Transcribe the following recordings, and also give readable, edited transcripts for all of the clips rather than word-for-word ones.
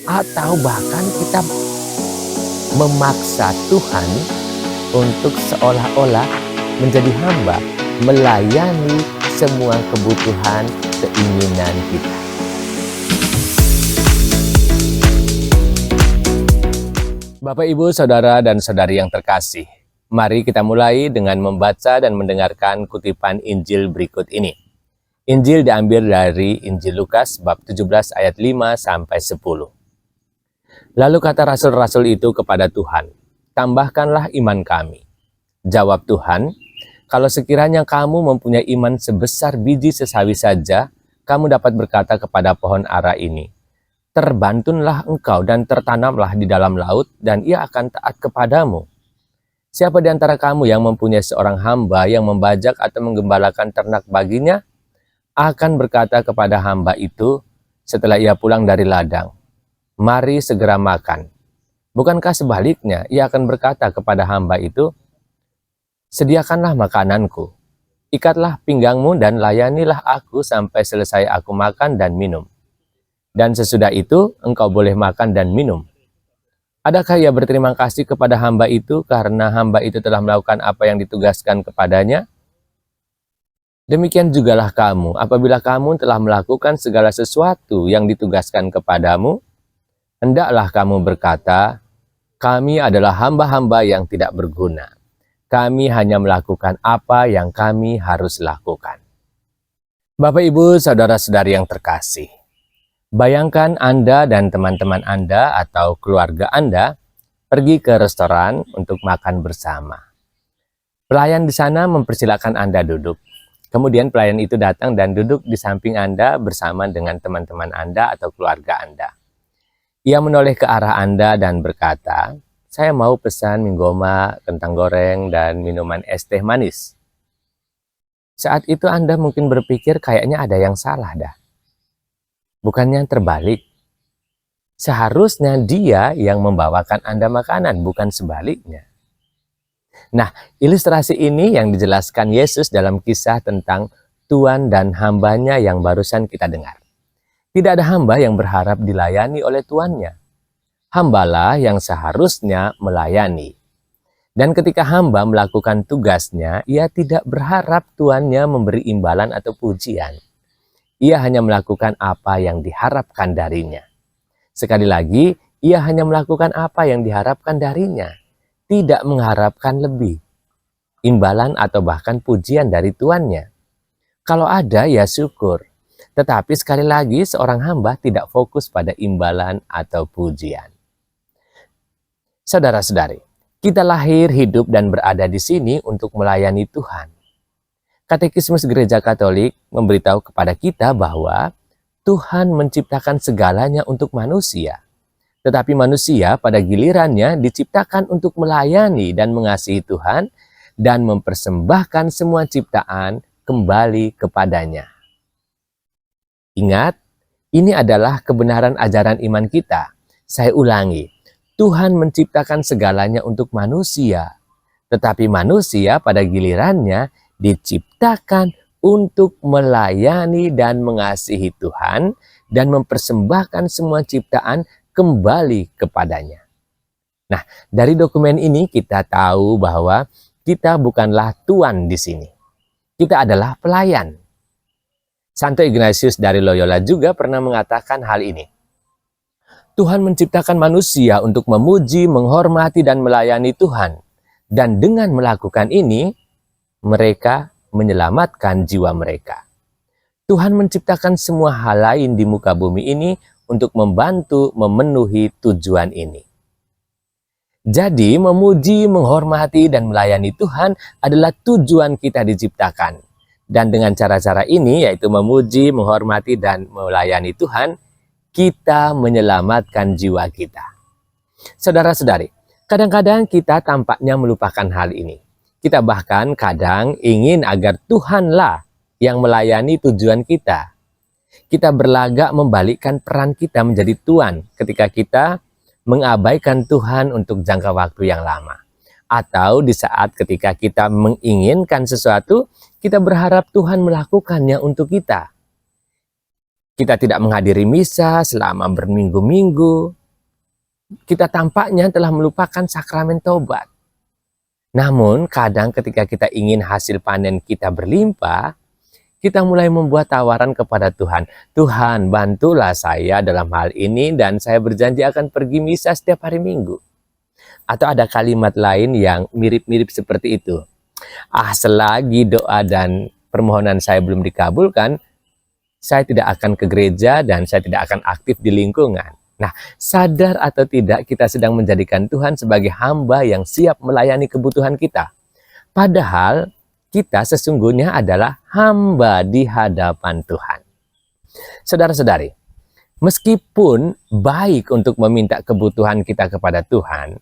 atau bahkan kita memaksa Tuhan untuk seolah-olah menjadi hamba, melayani semua kebutuhan, keinginan kita. Bapak, Ibu, Saudara, dan Saudari yang terkasih, mari kita mulai dengan membaca dan mendengarkan kutipan Injil berikut ini. Injil diambil dari Injil Lukas bab 17 ayat 5 sampai 10. Lalu kata rasul-rasul itu kepada Tuhan, "Tambahkanlah iman kami." Jawab Tuhan, "Kalau sekiranya kamu mempunyai iman sebesar biji sesawi saja, kamu dapat berkata kepada pohon ara ini, 'Terbantunlah engkau dan tertanamlah di dalam laut,' dan ia akan taat kepadamu. Siapa di antara kamu yang mempunyai seorang hamba yang membajak atau menggembalakan ternak baginya, akan berkata kepada hamba itu setelah ia pulang dari ladang, 'Mari segera makan.' Bukankah sebaliknya ia akan berkata kepada hamba itu, 'Sediakanlah makananku, ikatlah pinggangmu dan layanilah aku sampai selesai aku makan dan minum. Dan sesudah itu engkau boleh makan dan minum.' Adakah ia berterima kasih kepada hamba itu karena hamba itu telah melakukan apa yang ditugaskan kepadanya? Demikian jugalah kamu, apabila kamu telah melakukan segala sesuatu yang ditugaskan kepadamu, hendaklah kamu berkata, 'Kami adalah hamba-hamba yang tidak berguna. Kami hanya melakukan apa yang kami harus lakukan.'" Bapak, Ibu, Saudara-saudari yang terkasih, bayangkan Anda dan teman-teman Anda atau keluarga Anda pergi ke restoran untuk makan bersama. Pelayan di sana mempersilahkan Anda duduk. Kemudian pelayan itu datang dan duduk di samping Anda bersama dengan teman-teman Anda atau keluarga Anda. Ia menoleh ke arah Anda dan berkata, "Saya mau pesan mie goma, kentang goreng, dan minuman es teh manis." Saat itu Anda mungkin berpikir kayaknya ada yang salah dah. Bukannya terbalik. Seharusnya dia yang membawakan Anda makanan, bukan sebaliknya. Nah, ilustrasi ini yang dijelaskan Yesus dalam kisah tentang tuan dan hambanya yang barusan kita dengar. Tidak ada hamba yang berharap dilayani oleh tuannya. Hambalah yang seharusnya melayani. Dan ketika hamba melakukan tugasnya, ia tidak berharap tuannya memberi imbalan atau pujian. Ia hanya melakukan apa yang diharapkan darinya. Sekali lagi, ia hanya melakukan apa yang diharapkan darinya. Tidak mengharapkan lebih, imbalan atau bahkan pujian dari tuannya. Kalau ada, ya syukur. Tetapi sekali lagi, seorang hamba tidak fokus pada imbalan atau pujian. Saudara-saudari, kita lahir, hidup, dan berada di sini untuk melayani Tuhan. Katekismus Gereja Katolik memberitahu kepada kita bahwa Tuhan menciptakan segalanya untuk manusia. Tetapi manusia pada gilirannya diciptakan untuk melayani dan mengasihi Tuhan dan mempersembahkan semua ciptaan kembali kepadanya. Ingat, ini adalah kebenaran ajaran iman kita. Saya ulangi, Tuhan menciptakan segalanya untuk manusia. Tetapi manusia pada gilirannya diciptakan untuk melayani dan mengasihi Tuhan dan mempersembahkan semua ciptaan kembali kepadanya. Nah, dari dokumen ini kita tahu bahwa kita bukanlah tuan di sini. Kita adalah pelayan. Santo Ignatius dari Loyola juga pernah mengatakan hal ini. Tuhan menciptakan manusia untuk memuji, menghormati, dan melayani Tuhan. Dan dengan melakukan ini, mereka menyelamatkan jiwa mereka. Tuhan menciptakan semua hal lain di muka bumi ini untuk membantu memenuhi tujuan ini. Jadi, memuji, menghormati, dan melayani Tuhan adalah tujuan kita diciptakan. Dan dengan cara-cara ini, yaitu memuji, menghormati, dan melayani Tuhan, kita menyelamatkan jiwa kita. Saudara-saudari, kadang-kadang kita tampaknya melupakan hal ini. Kita bahkan kadang ingin agar Tuhanlah yang melayani tujuan kita. Kita berlagak membalikkan peran kita menjadi tuan ketika kita mengabaikan Tuhan untuk jangka waktu yang lama. Atau di saat ketika kita menginginkan sesuatu, kita berharap Tuhan melakukannya untuk kita. Kita tidak menghadiri misa selama berminggu-minggu. Kita tampaknya telah melupakan sakramen tobat. Namun, kadang ketika kita ingin hasil panen kita berlimpah, kita mulai membuat tawaran kepada Tuhan. Tuhan, bantulah saya dalam hal ini dan saya berjanji akan pergi misa setiap hari Minggu. Atau ada kalimat lain yang mirip-mirip seperti itu. Selagi doa dan permohonan saya belum dikabulkan, saya tidak akan ke gereja dan saya tidak akan aktif di lingkungan. Nah, sadar atau tidak kita sedang menjadikan Tuhan sebagai hamba yang siap melayani kebutuhan kita. Padahal kita sesungguhnya adalah hamba di hadapan Tuhan. Saudara-saudari, meskipun baik untuk meminta kebutuhan kita kepada Tuhan,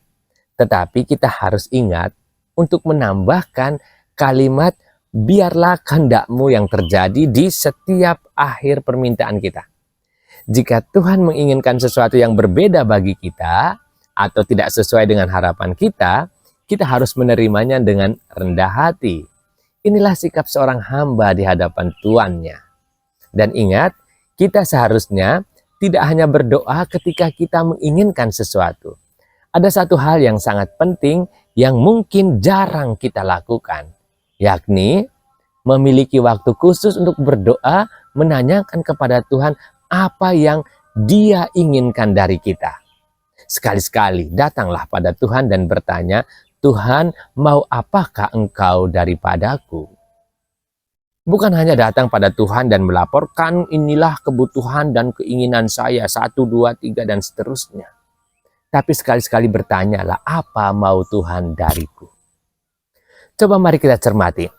tetapi kita harus ingat untuk menambahkan kalimat biarlah kehendak-Mu yang terjadi di setiap akhir permintaan kita. Jika Tuhan menginginkan sesuatu yang berbeda bagi kita atau tidak sesuai dengan harapan kita, kita harus menerimanya dengan rendah hati. Inilah sikap seorang hamba di hadapan Tuannya. Dan ingat, kita seharusnya tidak hanya berdoa ketika kita menginginkan sesuatu. Ada satu hal yang sangat penting yang mungkin jarang kita lakukan, yakni memiliki waktu khusus untuk berdoa, menanyakan kepada Tuhan apa yang Dia inginkan dari kita. Sekali-sekali datanglah pada Tuhan dan bertanya, Tuhan, mau apakah Engkau daripadaku? Bukan hanya datang pada Tuhan dan melaporkan inilah kebutuhan dan keinginan saya, 1, 2, 3, dan seterusnya. Tapi sekali-sekali bertanyalah, apa mau Tuhan dariku? Coba mari kita cermati.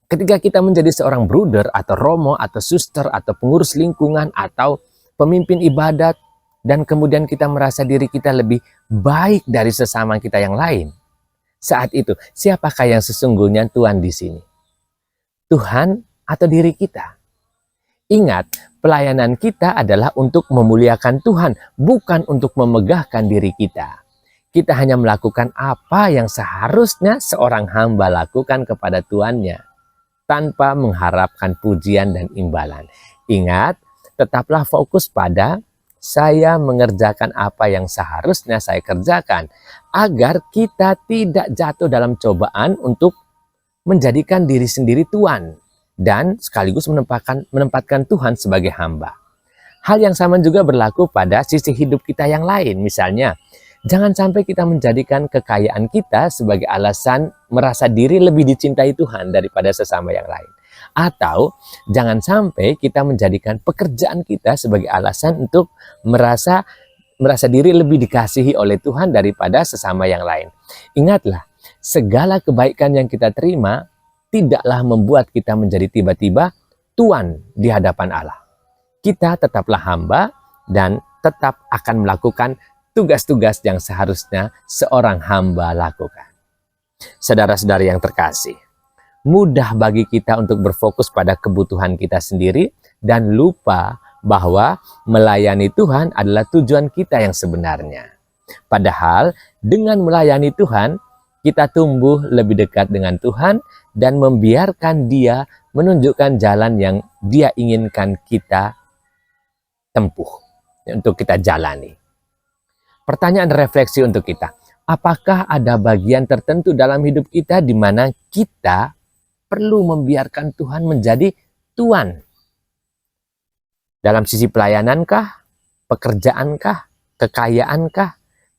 Ketika kita menjadi seorang bruder atau romo atau suster atau pengurus lingkungan atau pemimpin ibadat dan kemudian kita merasa diri kita lebih baik dari sesama kita yang lain. Saat itu, siapakah yang sesungguhnya Tuhan di sini? Tuhan atau diri kita? Ingat, pelayanan kita adalah untuk memuliakan Tuhan, bukan untuk memegahkan diri kita. Kita hanya melakukan apa yang seharusnya seorang hamba lakukan kepada Tuannya, tanpa mengharapkan pujian dan imbalan. Ingat, tetaplah fokus pada saya mengerjakan apa yang seharusnya saya kerjakan, agar kita tidak jatuh dalam cobaan untuk menjadikan diri sendiri Tuan, dan sekaligus menempatkan Tuhan sebagai hamba. Hal yang sama juga berlaku pada sisi hidup kita yang lain. Misalnya, jangan sampai kita menjadikan kekayaan kita sebagai alasan merasa diri lebih dicintai Tuhan daripada sesama yang lain. Atau jangan sampai kita menjadikan pekerjaan kita sebagai alasan untuk merasa diri lebih dikasihi oleh Tuhan daripada sesama yang lain. Ingatlah, segala kebaikan yang kita terima tidaklah membuat kita menjadi tiba-tiba Tuan di hadapan Allah. Kita tetaplah hamba dan tetap akan melakukan tugas-tugas yang seharusnya seorang hamba lakukan. Saudara-saudari yang terkasih, mudah bagi kita untuk berfokus pada kebutuhan kita sendiri dan lupa bahwa melayani Tuhan adalah tujuan kita yang sebenarnya. Padahal dengan melayani Tuhan, kita tumbuh lebih dekat dengan Tuhan dan membiarkan Dia menunjukkan jalan yang Dia inginkan kita tempuh, untuk kita jalani. Pertanyaan refleksi untuk kita, apakah ada bagian tertentu dalam hidup kita di mana kita perlu membiarkan Tuhan menjadi Tuan? Dalam sisi pelayanankah, pekerjaankah, kekayaankah,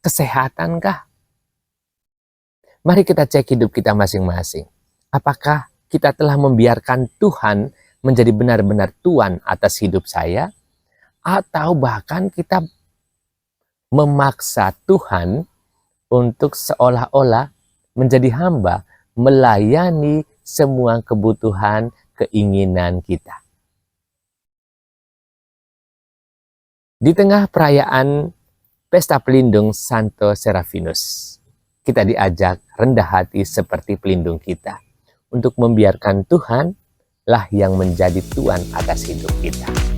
kesehatankah? Mari kita cek hidup kita masing-masing. Apakah kita telah membiarkan Tuhan menjadi benar-benar Tuan atas hidup saya? Atau bahkan kita memaksa Tuhan untuk seolah-olah menjadi hamba, melayani semua kebutuhan, keinginan kita. Di tengah perayaan Pesta Pelindung Santo Serafinus, kita diajak rendah hati seperti pelindung kita, untuk membiarkan Tuhan lah yang menjadi Tuan atas hidup kita.